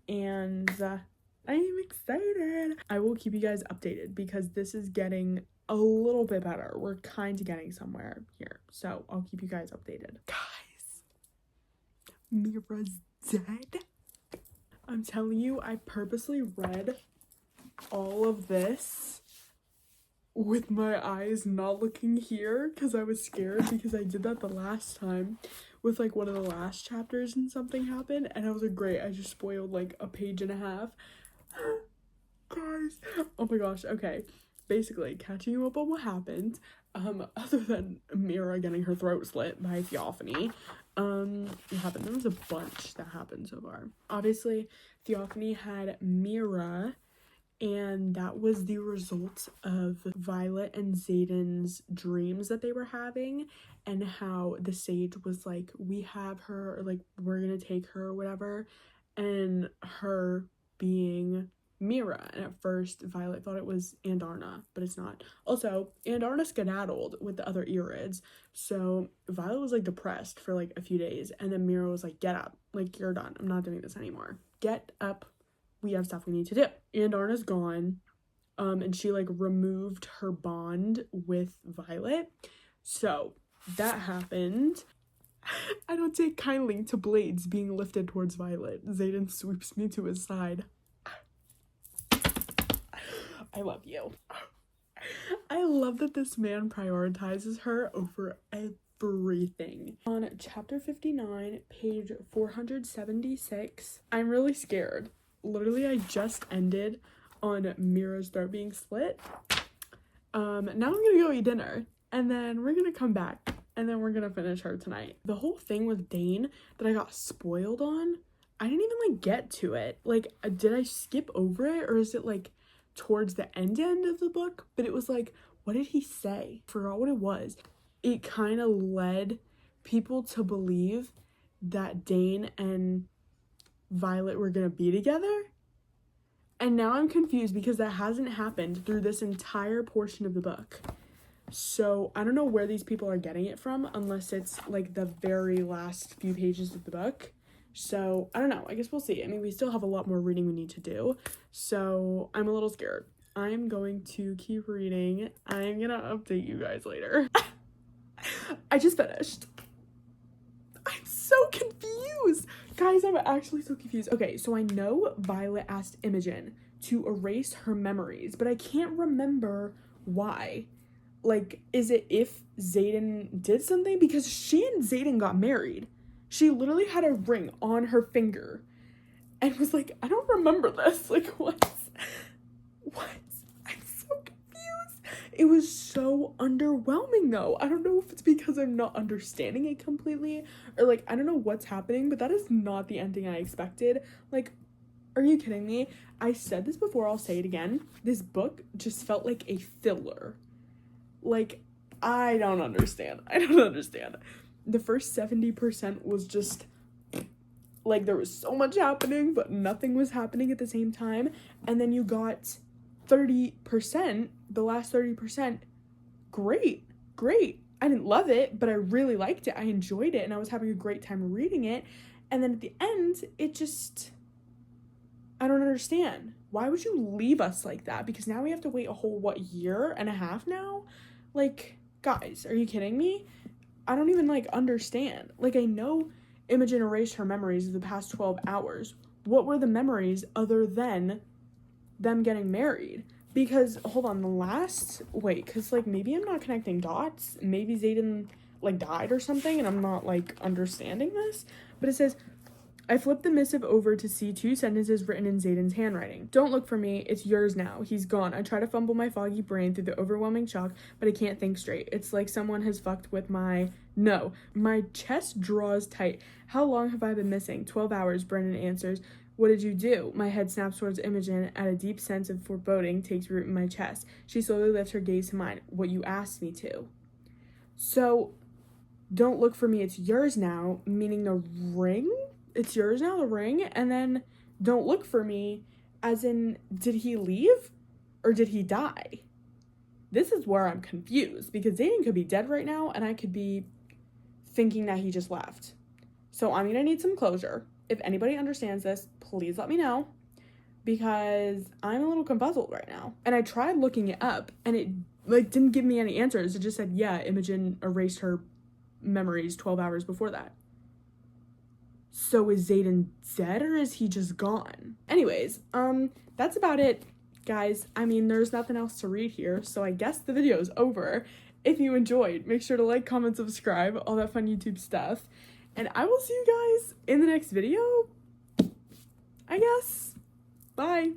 and I'm excited. I will keep you guys updated because this is getting a little bit better. We're kind of getting somewhere here, so I'll keep you guys updated. Guys, Mira's dead. I'm telling you, I purposely read all of this with my eyes not looking here because I was scared, because I did that the last time with, like, one of the last chapters and something happened, and I was like, great, I just spoiled, like, a page and a half. Guys, oh my gosh. Okay, basically catching you up on what happened, other than Mira getting her throat slit by Theophany. There was a bunch that happened so far. Obviously Theophany had Mira, and that was the result of Violet and Xaden's dreams that they were having, and how the sage was like, we have her, or like, we're gonna take her or whatever, and her being Mira. And at first Violet thought it was Andarna, but it's not. Also, Andarna skedaddled with the other Irids, so Violet was, like, depressed for, like, a few days, and then Mira was like, get up, like, you're done, I'm not doing this anymore, get up, we have stuff we need to do. Andarna's gone, and she, like, removed her bond with Violet, so that happened. I don't take kindly to blades being lifted towards Violet. Xaden sweeps me to his side. I love you. I love that this man prioritizes her over everything. On chapter 59, page 476, I'm really scared. Literally, I just ended on Mira's throat being slit. Now I'm gonna go eat dinner, and then we're gonna come back, and then we're gonna finish her tonight. The whole thing with Dane that I got spoiled on, I didn't even, like, get to it. Like, did I skip over it, or is it, like, towards the end of the book? But it was like, what did he say? I forgot what it was. It kind of led people to believe that Dane and Violet were gonna be together. And now I'm confused because that hasn't happened through this entire portion of the book. So I don't know where these people are getting it from, unless it's like the very last few pages of the book. So I don't know. I guess we'll see. I mean, we still have a lot more reading we need to do. So I'm a little scared. I'm going to keep reading. I'm gonna update you guys later. I just finished. I'm so confused. Guys, I'm actually so confused. Okay, so I know Violet asked Imogen to erase her memories, but I can't remember why. Like, is it if Xaden did something? Because she and Xaden got married. She literally had a ring on her finger and was like, I don't remember this. Like, what? I'm so confused. It was so underwhelming, though. I don't know if it's because I'm not understanding it completely, or, like, I don't know what's happening, but that is not the ending I expected. Like, are you kidding me? I said this before, I'll say it again. This book just felt like a filler. Like, I don't understand. The first 70% was just, like, there was so much happening, but nothing was happening at the same time. And then you got 30%, the last 30%, great. I didn't love it, but I really liked it. I enjoyed it, and I was having a great time reading it. And then at the end, it just, I don't understand. Why would you leave us like that? Because now we have to wait a whole, year and a half now? Like, guys, are you kidding me? I don't even, understand. Like, I know Imogen erased her memories of the past 12 hours. What were the memories other than them getting married? Because, hold on, because, maybe I'm not connecting dots. Maybe Xaden, died or something, and I'm not, understanding this. But it says, I flipped the missive over to see two sentences written in Xaden's handwriting. Don't look for me. It's yours now. He's gone. I try to fumble my foggy brain through the overwhelming shock, but I can't think straight. It's like someone has fucked with my... No. My chest draws tight. How long have I been missing? 12 hours, Brennan answers. What did you do? My head snaps towards Imogen, and a deep sense of foreboding takes root in my chest. She slowly lifts her gaze to mine. What you asked me to. So, don't look for me. It's yours now, meaning the ring? It's yours now, the ring, and then don't look for me, as in, did he leave, or did he die? This is where I'm confused, because Xaden could be dead right now, and I could be thinking that he just left. So I'm gonna need some closure. If anybody understands this, please let me know, because I'm a little confuzzled right now. And I tried looking it up, and it, didn't give me any answers. It just said, yeah, Imogen erased her memories 12 hours before that. So is Xaden dead, or is he just gone? Anyways, that's about it, guys. I mean, there's nothing else to read here, so I guess the video is over. If you enjoyed, make sure to like, comment, subscribe, all that fun YouTube stuff. And I will see you guys in the next video, I guess. Bye.